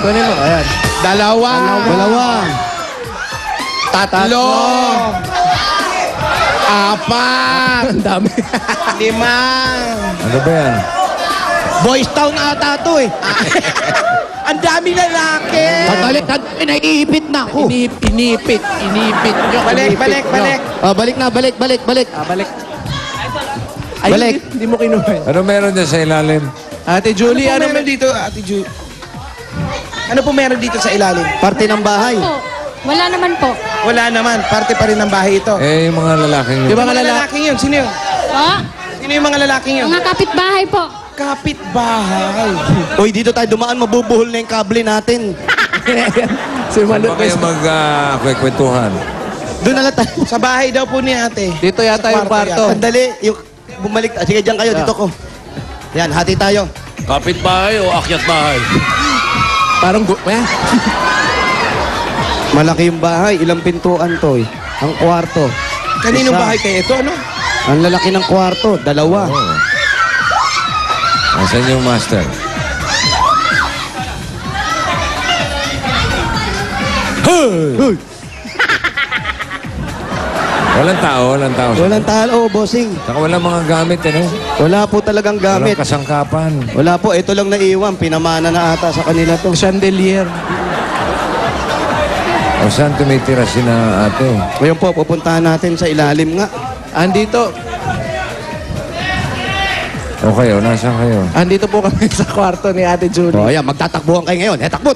Kunin mo. Ayan. Dalawa. Tatlo. Apat. Ang dami. 5. Ano ba yan? Boys Town ata to eh. Ang dami lalaki. Balik, naiipit na ako. Inipit nyo. Balik. Balik na, balik. Balik. Ay, Balik. Hindi mo kinuha. Ano meron dyan sa ilalim? Ate Julie, Ano ano meron dito, Ate Ju? Ano po meron dito sa ilalim? Parte ng bahay. Wala naman po. Wala naman. Parte pa rin ng bahay ito. Eh, yung mga lalaking Di yun. ba Mga lalaki? lalaking yun. Sino yun? Po? Sino yung mga lalaking yun? Mga kapitbahay po. Kapitbahay. Uy, dito tayo dumaan, mabubuhol na yung kable natin. Si Saan Malot. ba kayo magkwentuhan? Doon na lang tayo. Sa bahay daw po ni ate. Dito yata yung kwarto. Sandali, yung bumalik. Sige, dyan kayo, dito ko. Yan, hati tayo. Kapit-bahay o akyat-bahay? Parang, Malaki yung bahay, ilang pintuan to eh. Ang kwarto. Kaninong Isa. bahay kayo ito? Ano? Ang lalaki ng kwarto, 2. Oo. Nasaan yung master? Hey! Walang tao. Walang talo, bossing. Saka walang mga gamit, ano? Wala po talagang gamit. Walang kasangkapan. Wala po, ito lang naiwan. Pinamana na ata sa kanila to. chandelier. O saan tumitira si na ate? Ngayon po, pupuntahan natin sa ilalim nga. Andito. O kayo, nasaan kayo? Andito po kami sa kwarto ni Ate Julie. O, ayan, magtatakbuhan kayo ngayon. Takbo.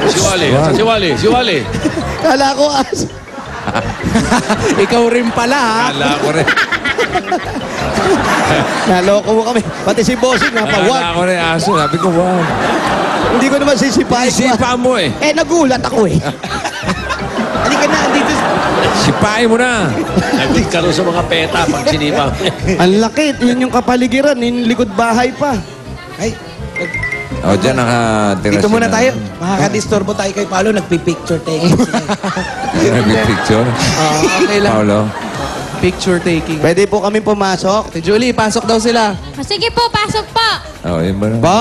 Si Wally. Kala ko as. Ikaw rin pala, ha? Kala ko rin. Naloko mo kami. Pati si bossing, Kala napawag. ko rin aso. Sabi ko, wow. Hindi ko naman sisipahin. Sipa mo eh. Nagulat ako eh. Halika na, dito. Sipain mo na. Nagkaroon sa mga peta pag sinipa. Ang laki. Yun yung kapaligiran. Yung likod bahay pa. Ay, O, dyan nakatira dito muna sila. tayo. Makakadisturbo tayo kay Paolo. Nagpipicture taking. Nag-picture. Okay lang. Paolo. Picture taking. Pwede po kami pumasok. Ate Julie, pasok daw sila. Sige po, pasok po. O, yun ba? Ba?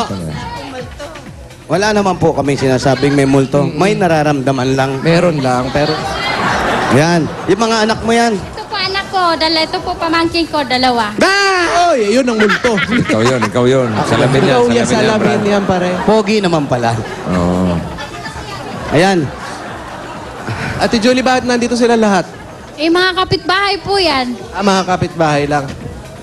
Wala naman po kami sinasabing may multo. May nararamdaman lang. Meron lang, pero... Yan. Yung mga anak mo yan. Ito po anak ko. Ito po pamangkin ko, 2. Oy, yun ang multo. Ikaw yun. Salamin niya. Ikaw yan, salamin Brad. yan, pare. Pogi naman pala. Oo. Ayan. Ate Julie, bakit nandito sila lahat? Mga kapitbahay po yan. Mga kapitbahay lang.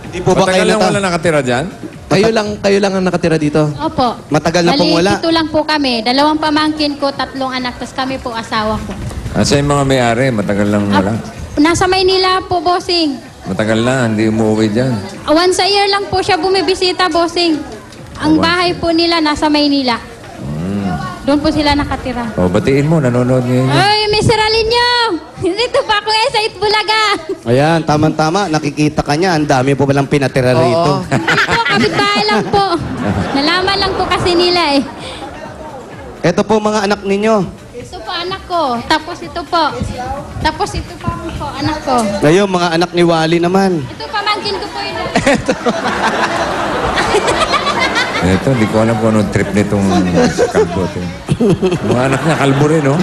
Hindi po ba kayo Matagal lang wala nakatira dyan? Kayo lang ang nakatira dito. Opo. Matagal na pong wala. Dito lang po kami. 2 pamangkin ko, 3 anak. Tapos kami po asawa ko. Asa yung mga may-ari? Matagal lang wala. Nasa Maynila po, bossing. Matagal na. Hindi umuwi dyan. Once a year lang po siya bumibisita, bossing. Ang bahay po nila nasa Maynila. Doon po sila nakatira. O, batiin mo. Nanonood ngayon. Ay, Mr. Alinyo! Dito pa ako ngayon sa Itbulaga. Ayan, tama-tama. Nakikita ka niya. Ang dami po palang pinatira rito. Hindi po, kapitbahay lang po. Nalaman lang po kasi nila eh. Ito po mga anak ninyo. Ito po anak ko. Tapos ito po. Tapos ito pa po anak ko. Ngayon, mga anak ni Wally naman. Ito pamangkin ko po yun. Ito, hindi ko alam kung anong trip nitong kalbo. Mga anak niya, kalbo rin, no?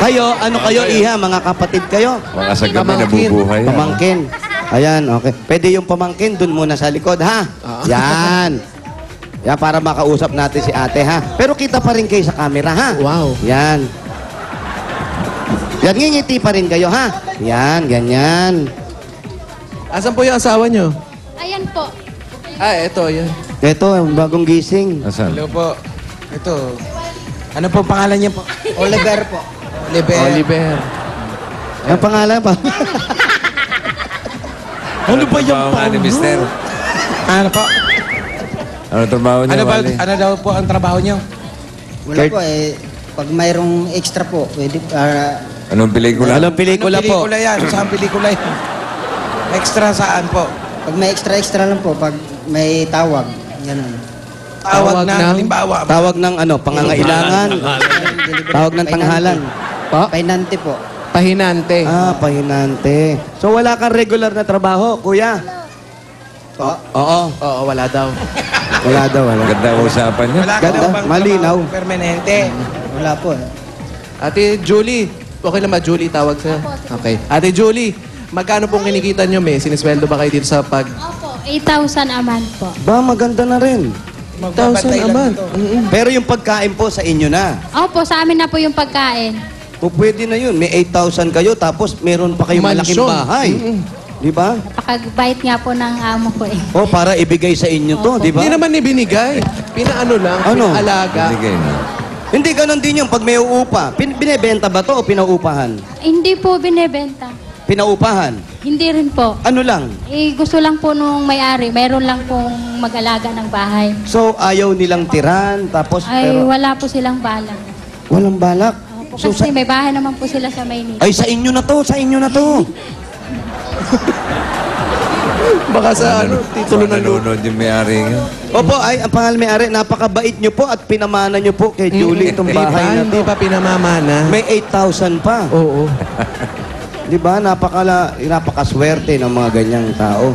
Kayo, ano kayo, Iha? Mga kapatid kayo? Baka sa gabi Pamangkin. nabubuhay. yan. Pamangkin. Ayan, okay. Pwede yung pamangkin dun muna sa likod, ha? Yan. Yan, para makausap natin si ate, ha? Pero kita pa rin kayo sa camera, ha? Wow. Yan. Yan, ngingiti pa rin kayo, ha? Yan, ganyan. Asan po yung asawa nyo? Ayan po. Ito, yun. Ito, bagong gising. Asan? Hello po. Ito. Ano po pangalan niya po? Oliver po. Oliver. Ang pangalan pa? Ano ba yung trabaho nga ni Paulo? mister? Ano po? Ano trabaho niya, Ano ba? Wally? Ano daw po ang trabaho niyo? Wala po eh. Pag mayroong extra po, pwede Anong pelikula? Anong pelikula Anong po? pelikula yan? Saan pelikula yan? Extra saan po? pag may extra lang po, pag may tawag, ganun. Tawag Tawag na, ng- halimbawa. Tawag ng ano, pangangailangan. Tawag ng tanghalan. Pa? Painante po. Pahinante. Ah, pahinante. So wala kang regular na trabaho, kuya? Oo. Oo, wala daw. Wala daw, wala. Ganda ang usapan niya. Wala ka Ganda, daw bang malinaw. trabaho permanente? Wala po. Ate Julie, okay lang ba Julie tawag sa'yo? Okay. Ate Julie, magkano pong kinikita nyo, may? Sinisweldo ba kayo dito sa pag... Opo, 8,000 a month po. Ba, maganda na rin. 1,000 a month. Pero yung pagkain po sa inyo na. Opo, sa amin na po yung pagkain. O pwede na yun. May 8,000 kayo, tapos meron pa kayong malaking Mansyon. bahay. Di ba? Napakabait nga po ng amo ko eh. O, para ibigay sa inyo to, di ba? Hindi naman ni binigay. Pinaano lang, Ano? pinaalaga. Bigay na. Hindi, ganon din yung pag may uupa. Binebenta ba to o pinaupahan? Hindi po binebenta. Pinaupahan? Hindi rin po. Ano lang? Eh, gusto lang po nung may-ari. Mayroon lang pong mag-alaga ng bahay. So, ayaw nilang tiran, tapos Ay, pero wala po silang balang. walang balak. Opo, So, kasi may bahay naman po sila sa Maynila. ay, sa inyo na to, sa inyo na to. Baka sa ano, titulo ng luto. Nanonood yung may-ari nga. Opo, ay, ang pangalan may-ari, napakabait nyo po at pinamana nyo po kay Julie itong Hindi pa, bahay na hindi to. pa pinamamana. May 8,000 pa. Oo. Di ba? Napakaswerte ng mga ganyang tao.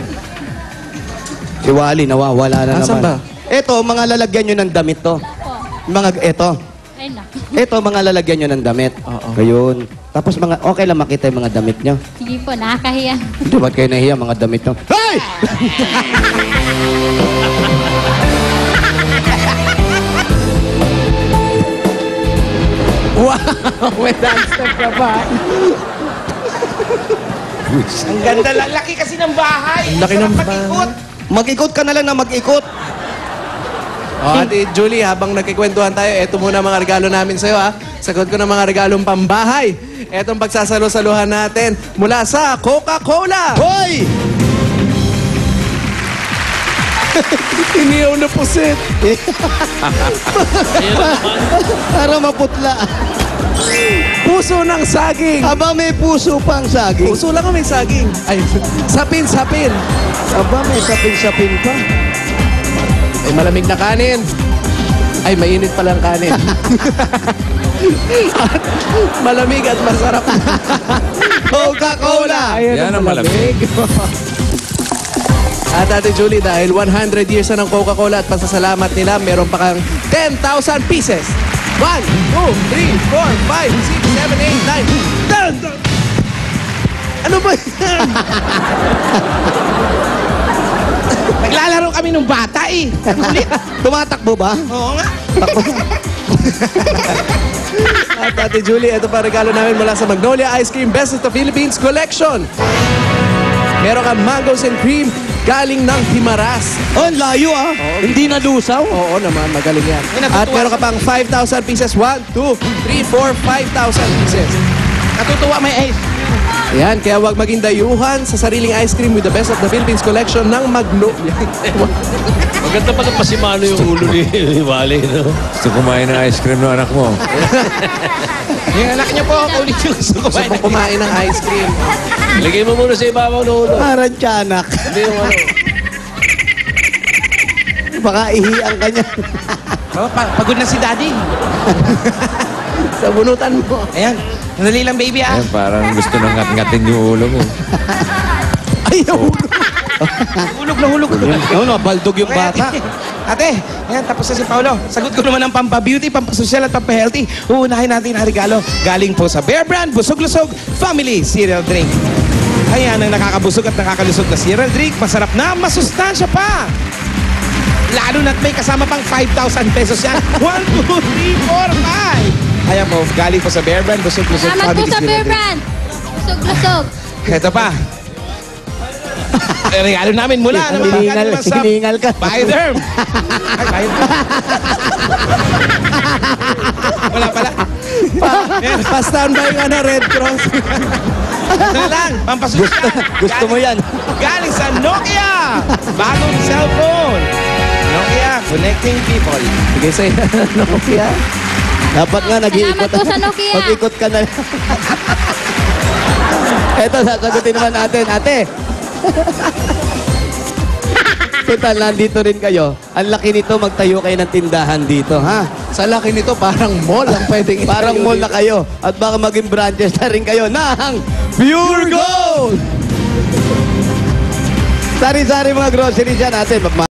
Si Wally, nawawala na Asan naman. ba? Ito, mga lalagyan nyo ng damit to. Ito. Ay na. Ito, mga lalagyan nyo ng damit. Oo. Ayun. Tapos okay lang makita yung mga damit nyo. Sige po, nakakahiya. Hindi, ba't kayo nahiya mga damit nyo? Hey! Wow! May dance step ka pa. Ang ganda lang. Laki kasi ng bahay. Ang laki ng Sarap bahay. mag-ikot. Mag-ikot ka na lang na mag-ikot. O, Ate Julie, habang nagkikwentuhan tayo, eto muna mga regalo namin sa'yo, ha? Sagot ko ng mga regalong pambahay. Etong pagsasalo-saluhan natin mula sa Coca-Cola. Hoy! Iniyaw na pusit. Para maputla. Puso ng saging. Aba, may puso pang saging. Puso lang may saging. Ay, sapin. Aba, may sapin-sapin pa. Ay, malamig na kanin. Ay, mainit palang kanin. At malamig at masarap. Coca-Cola! Yan ang malamig. At Ate Julie, dahil 100 years na ng Coca-Cola at pasasalamat nila, meron pa kang 10,000 pieces. 1, 2, 3, 4, 5, 6, 7, 8, 9, 10! Ano ba yan? Naglalaro kami nung bata eh. Tumatakbo ba? Oo nga. At Ate Julie, ito pa regalo namin mula sa Magnolia Ice Cream Best of the Philippines Collection. Meron kang mangoes and cream galing ng Himaras. Oh, ang layo ah. Hindi na lusaw. Oo naman, magaling yan. At meron ka pang 5,000 pieces. 1, 2, 3, 4, 5,000 pieces. Natutuwa may ice. Ayan, kaya huwag maging dayuhan sa sariling ice cream with the Best of the Philippines Collection ng Magnolia. Maganda pala pasimano yung ulo ni Wally, no? Gusto kumain ng ice cream ng anak mo. Yung anak niyo po, ulit yung gusto ko. Gusto ko kumain ng ice cream. Lagay mo muna sa ibabaw ng ulo. Parang tiyanak. Hindi yung ano. Baka ihiang ka niya. Oh, pagod na si daddy. Sa bunutan mo. Ayan. Nadali lang baby ah. Ayan, parang gusto nang ngat-ngatin yung ulo mo. Ay, nahulog. Hulog na hulog. Ano, baldog yung bata. Ate, ayan, tapos na si Paolo. Sagot ko naman ang pampa-beauty, pampa-social at pampa-healthy. Uunahin natin ang regalo. Galing po sa Bear Brand Busog-Lusog Family Cereal Drink. Ayan ang nakakabusog at nakakalusog na cereal drink. Masarap na, masustansya pa. Lalo na't may kasama pang 5,000 pesos yan. 1, 2, 3, 4, 5. Ayan po, galing po sa Bear Brand Busog-Lusog Salamat po Family sa Cereal Bear Drink. Brand. Busog-lusog. Ito pa. Regalo namin mula naman galing naman sa Hiningal ka. Bioderm. Ay, Bioderm. Wala pala. Pa-standby nga na Red Cross. Ito na lang, pampasusyal. Gusto mo yan. Galing sa Nokia. Bagong cellphone. Nokia, connecting people. Sige sa'yo. Nokia. Dapat nga nag-iikot. Salamat po sa Nokia. Mag-ikot ka na. Eto, sasagutin naman natin. Ate, Total, nandito rin kayo. Ang laki nito, magtayo kayo ng tindahan dito, ha? Sa laki nito, parang mall ang pwedeng itayo Parang mall na dito. kayo. At baka maging branches na rin kayo ng Pure Gold! Sari-sari mga groceries yan natin.